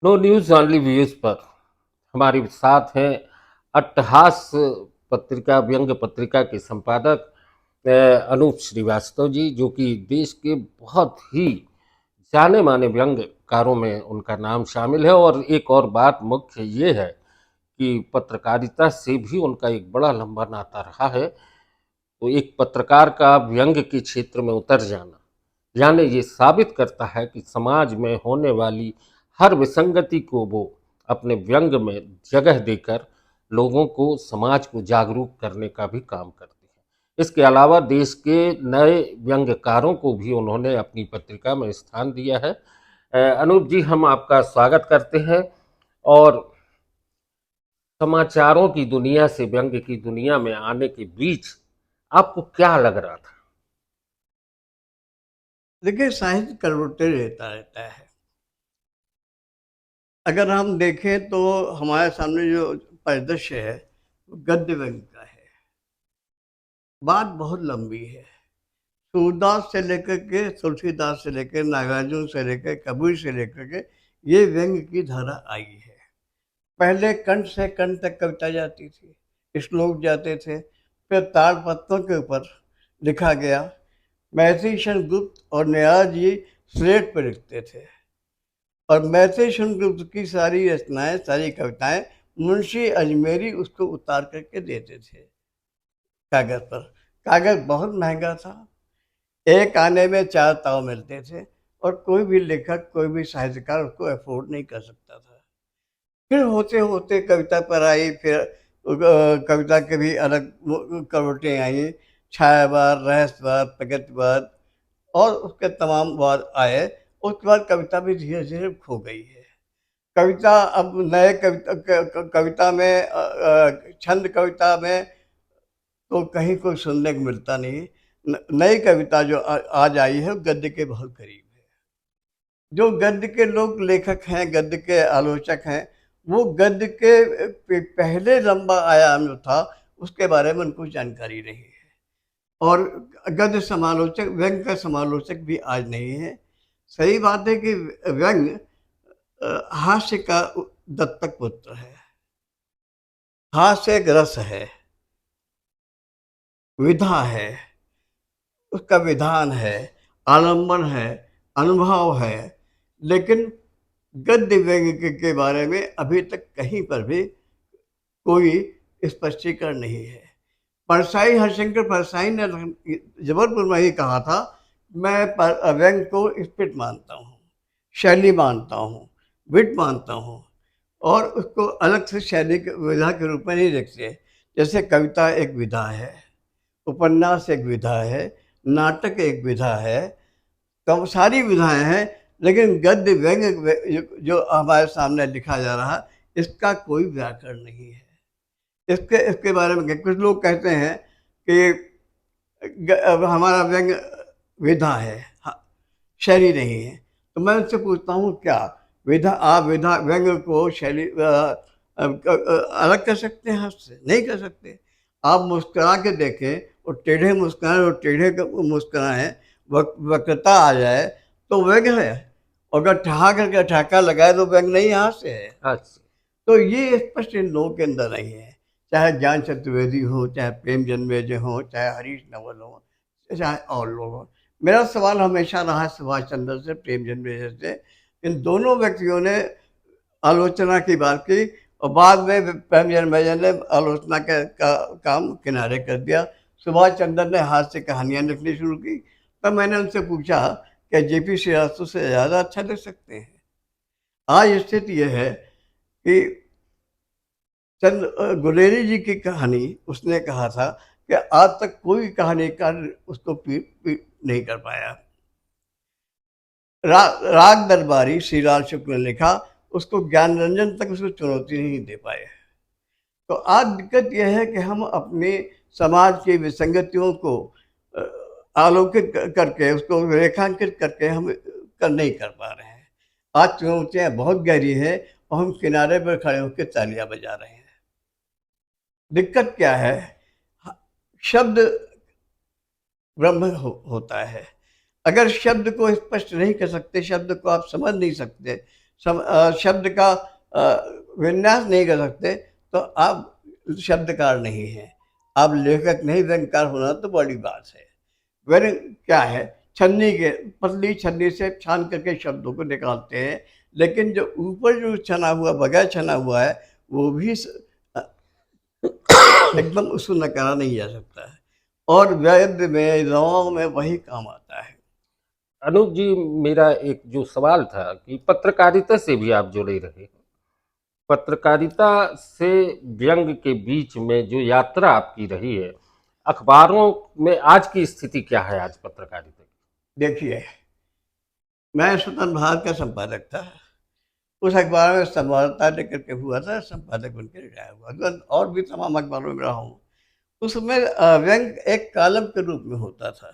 No news only views पर हमारे साथ हैं अट्टहास पत्रिका व्यंग्य पत्रिका के संपादक अनूप श्रीवास्तव जी, जो कि देश के बहुत ही जाने माने व्यंग्यकारों में उनका नाम शामिल है। और एक और बात मुख्य ये है कि पत्रकारिता से भी उनका एक बड़ा लंबा नाता रहा है। तो एक पत्रकार का व्यंग्य के क्षेत्र में उतर जाना यानी ये साबित करता है कि समाज में होने वाली हर विसंगति को वो अपने व्यंग में जगह देकर लोगों को, समाज को जागरूक करने का भी काम करते हैं। इसके अलावा देश के नए व्यंग्यकारों को भी उन्होंने अपनी पत्रिका में स्थान दिया है। अनूप जी, हम आपका स्वागत करते हैं। और समाचारों की दुनिया से व्यंग्य की दुनिया में आने के बीच आपको क्या लग रहा था? देखिए, साहित्य करवटें लेता रहता है। अगर हम देखें तो हमारे सामने जो परिदृश्य है वो गद्य व्यंग्य का है। बात बहुत लंबी है। सूरदास से लेकर के, तुलसीदास से लेकर, नागार्जुन से लेकर, कबीर से लेकर के ये व्यंग्य की धारा आई है। पहले कंठ से कंठ तक कविता जाती थी, श्लोक जाते थे, फिर ताड़पत्रों के ऊपर लिखा गया। महर्षि गुप्त और निराज जी स्लेट पर लिखते थे और मैथिली गुप्त की सारी रचनाएं, सारी कविताएं मुंशी अजमेरी उसको उतार करके देते थे कागज पर। कागज बहुत महंगा था, एक आने में 4 ताव मिलते थे और कोई भी लेखक, कोई भी साहित्यकार उसको अफोर्ड नहीं कर सकता था। फिर होते होते कविता पर आई, फिर कविता के भी अलग करवटें आई, छायावाद, रहस्यवाद, प्रगतिवाद और उसके तमाम वाद आए। उसके बाद कविता भी धीरे धीरे खो गई है। कविता अब नए कविता में छंद कविता में तो कहीं कोई सुनने को मिलता नहीं। नई कविता जो आज आई है वो गद्य के बहुत करीब है। जो गद्य के लोग लेखक हैं, गद्य के आलोचक हैं, वो गद्य के पहले लंबा आयाम जो था उसके बारे में उनको जानकारी नहीं है। और गद्य समालोचक, व्यंग्य का समालोचक भी आज नहीं है। सही बात है कि व्यंग्य हास्य का दत्तक पुत्र है। हास्य एक रस है, विधा है, उसका विधान है, आलंबन है, अनुभव है। लेकिन गद्य व्यंग्य के बारे में अभी तक कहीं पर भी कोई स्पष्टीकरण नहीं है। परसाई, हरिशंकर परसाई ने जबलपुर में ही कहा था, मैं व्यंग्य को स्पिट मानता हूँ, शैली मानता हूँ, विट मानता हूँ, और उसको अलग से शैली के विधा के रूप में नहीं देखते। जैसे कविता एक विधा है, उपन्यास एक विधा है, नाटक एक विधा है, तो सारी विधाएं हैं। लेकिन गद्य व्यंग्य जो हमारे सामने लिखा जा रहा है, इसका कोई व्याकरण नहीं है। इसके इसके बारे में कुछ लोग कहते हैं कि अब हमारा व्यंग्य विधा है, शैली नहीं है। तो मैं उनसे पूछता हूँ, क्या विधा, आप विधा व्यंग्य को शैली अलग कर सकते हैं? हाथ से नहीं कर सकते। आप मुस्कुरा के देखें, वो टेढ़े मुस्कुराएं और टेढ़े मुस्कुराएं, वक्रता आ जाए तो व्यंग्य है। अगर ठहा करके ठहाका लगाए तो व्यंग्य नहीं, हाथ से है। अच्छा। तो ये स्पष्ट इन लोगों के अंदर नहीं है। चाहे ज्ञान चतुर्वेदी हो, चाहे प्रेम जन्मेजय हो, चाहे हरीश नवल हो, चाहे और लोग हो। मेरा सवाल हमेशा रहा है सुभाष चंद्र से, प्रेम जन्मेजय से। इन दोनों व्यक्तियों ने आलोचना की बात की और बाद में प्रेम जन्मेजय ने आलोचना का काम किनारे कर दिया। सुभाष चंद्र ने हाथ से कहानियाँ लिखनी शुरू की। तब मैंने उनसे पूछा कि जेपी श्रीवास्तव से ज़्यादा अच्छा लिख सकते हैं। आज स्थिति यह है कि चंद गुलेरी जी की कहानी, उसने कहा था कि आज तक कोई कहानीकार उसको नहीं कर पाया। राग दरबारी श्रीलाल शुक्ल ने लिखा, उसको ज्ञान रंजन तक उसको चुनौती नहीं दे पाए। तो आज दिक्कत यह है कि हम अपने समाज की विसंगतियों को आलोकित करके, उसको रेखांकित करके हम नहीं कर पा रहे हैं। आज चुनौतियाँ बहुत गहरी है और हम किनारे पर खड़े होकर तालियां बजा रहे हैं। दिक्कत क्या है? शब्द ब्रह्म होता है। अगर शब्द को स्पष्ट नहीं कर सकते, शब्द को आप समझ नहीं सकते, शब्द का विन्यास नहीं कर सकते तो आप शब्दकार नहीं हैं, आप लेखक नहीं, व्यंगकार होना तो बड़ी बात है। व्यंग क्या है, छन्नी के पतली छन्नी से छान करके शब्दों को निकालते हैं, लेकिन जो ऊपर जो छना हुआ, बगैर छना हुआ है, वो भी एकदम उसको नकारा नहीं जा सकता है। और वेद में, रवाओं में वही काम आता है। अनूप जी, मेरा एक जो सवाल था कि पत्रकारिता से भी आप जुड़े रहे, पत्रकारिता से व्यंग के बीच में जो यात्रा आपकी रही है, अखबारों में आज की स्थिति क्या है आज पत्रकारिता की? देखिए, मैं स्वतंत्र भारत का संपादक था, उस अखबार में संवाददाता लेकर के हुआ था, संपादक बन के रिटायर हुआ, और भी तमाम अखबारों में रहा हूँ। उसमें व्यंग एक कॉलम के रूप में होता था।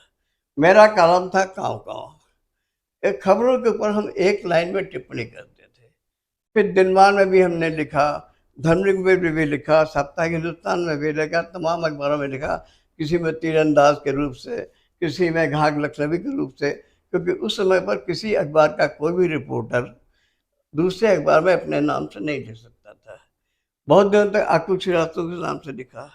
मेरा कॉलम था काँव काँव। एक खबरों के ऊपर हम एक लाइन में टिप्पणी करते थे। फिर दिनमान में भी हमने लिखा, धर्मयुग में भी लिखा, साप्ताहिक हिंदुस्तान में भी लिखा, तमाम अखबारों में लिखा, किसी में तीरंदाज के रूप से, किसी में घाघ लखनवी के रूप से, क्योंकि उस समय पर किसी अखबार का कोई भी रिपोर्टर दूसरे अखबार में अपने नाम से नहीं लिख सकता था। बहुत दिनों तक आकुल श्रीवास्तव के नाम से लिखा।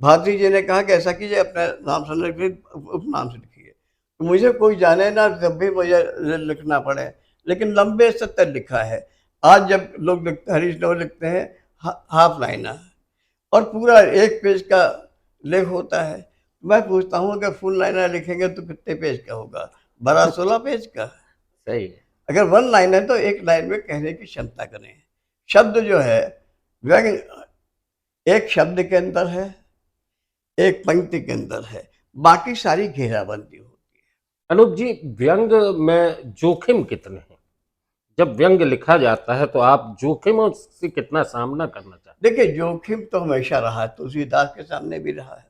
भारती जी ने कहा कि ऐसा कीजिए, अपने नाम से लिखिए, उपनाम से लिखिए। तो मुझे कोई जाने ना, जब भी मुझे लिखना पड़े, लेकिन लंबे से तक लिखा है। आज जब लोग हरीश राव लिखते हैं हाफ लाइनर और पूरा एक पेज का लेख होता है, मैं पूछता हूँ कि फुल लाइनर लिखेंगे तो कितने पेज का होगा? 12-16 पेज का। सही है। अगर वन लाइन है तो एक लाइन में कहने की क्षमता करें। शब्द जो है, व्यंग एक शब्द के अंदर है, एक पंक्ति के अंदर है, बाकी सारी घेराबंदी होती है। अनूप जी, व्यंग में जोखिम कितने हैं? जब व्यंग लिखा जाता है तो आप जोखिमों से कितना सामना करना चाहते हैं? देखिए, जोखिम तो हमेशा रहा है, तुलसीदास के सामने भी रहा है,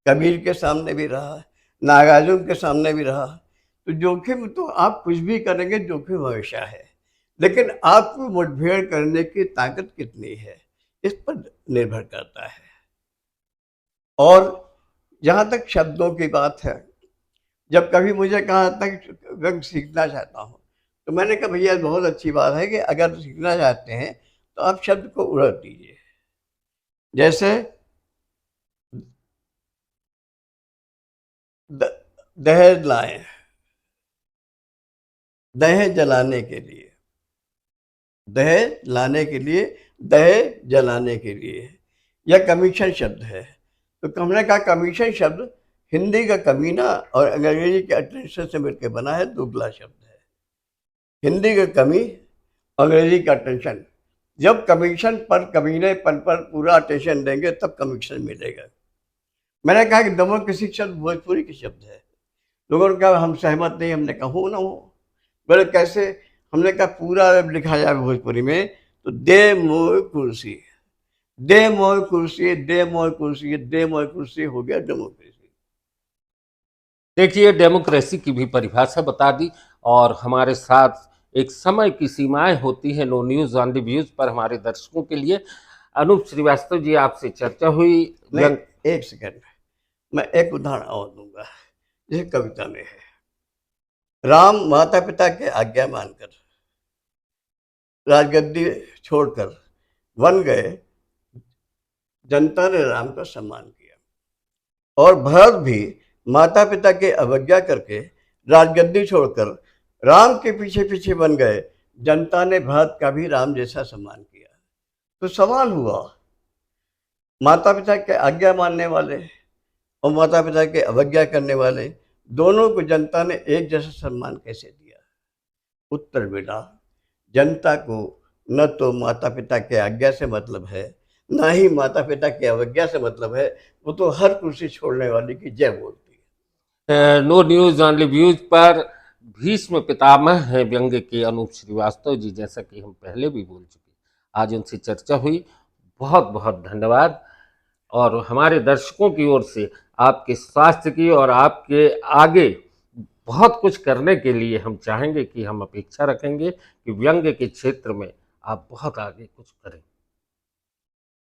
कबीर के सामने भी रहा है, नागार्जुन के सामने भी रहा है। तो जोखिम तो आप कुछ भी करेंगे, जोखिम हमेशा है, लेकिन आपको मुठभेड़ करने की ताकत कितनी है, इस पर निर्भर करता है। और जहाँ तक शब्दों की बात है, जब कभी मुझे कहा जाता कि व्यंग सीखना चाहता हूँ, तो मैंने कहा भैया बहुत अच्छी बात है कि अगर सीखना चाहते हैं तो आप शब्द को उड़द दीजिए। जैसे दहेज लाए, दहेज जलाने के लिए, दहेज लाने के लिए, दहेज जलाने के लिए, यह कमीशन शब्द है। तो हमने कहा कमीशन शब्द हिंदी का कमीना और अंग्रेजी के अटेंशन से मिलकर बना है, दुगला शब्द है। हिंदी का कमी, अंग्रेजी का अटेंशन। जब कमीशन पर, कमीनेपन पर पूरा अटेंशन देंगे तब कमीशन मिलेगा। मैंने कहा कि डेमोक्रेसी शब्द भोजपुरी के शब्द है। लोगों ने कहा हम सहमत नहीं, हमने कहा हो ना हो। बोले कैसे? हमने कहा पूरा लिखा जाए भोजपुरी में तो दे मोह कुर्सी, दे मोह कुर्सी, दे मोह कुर्सी, दे मोह कुर्सी, हो गया डेमोक्रेसी। देखिए, डेमोक्रेसी की भी परिभाषा बता दी और हमारे साथ एक समय की सीमाएं होती हैं no news on the views पर हमारे दर्शकों के लिए। अनूप श्रीवास्तव जी, आपसे चर्चा हुई। नहीं, एक सेकंड, मैं एक उदाहरण और दूंगा, जैसे कविता में है, राम माता पिता के आज्ञा मानकर राजगद्दी छोड़कर वन गए, जनता ने राम का सम्मान किया। और भरत भी माता पिता के अवज्ञा करके राजगद्दी छोड़कर राम के पीछे पीछे बन गए, जनता ने भरत का भी राम जैसा सम्मान किया। तो सवाल हुआ, माता पिता के आज्ञा मानने वाले और माता पिता के अवज्ञा करने वाले दोनों को जनता ने एक जैसा सम्मान कैसे दिया? उत्तर मिला, जनता को न तो माता पिता के आज्ञा से मतलब है, ना ही माता पिता की अवज्ञा से मतलब है। वो तो हर कुर्सी छोड़ने वाले की जय बोलती है। No news on the views पर भीष्म पितामह हैं व्यंग के अनूप श्रीवास्तव जी, जैसा कि हम पहले भी बोल चुके। आज उनसे चर्चा हुई, बहुत बहुत धन्यवाद। और हमारे दर्शकों की ओर से आपके स्वास्थ्य की और आपके आगे बहुत कुछ करने के लिए हम चाहेंगे कि हम अपेक्षा रखेंगे कि व्यंग के क्षेत्र में आप बहुत आगे कुछ करें।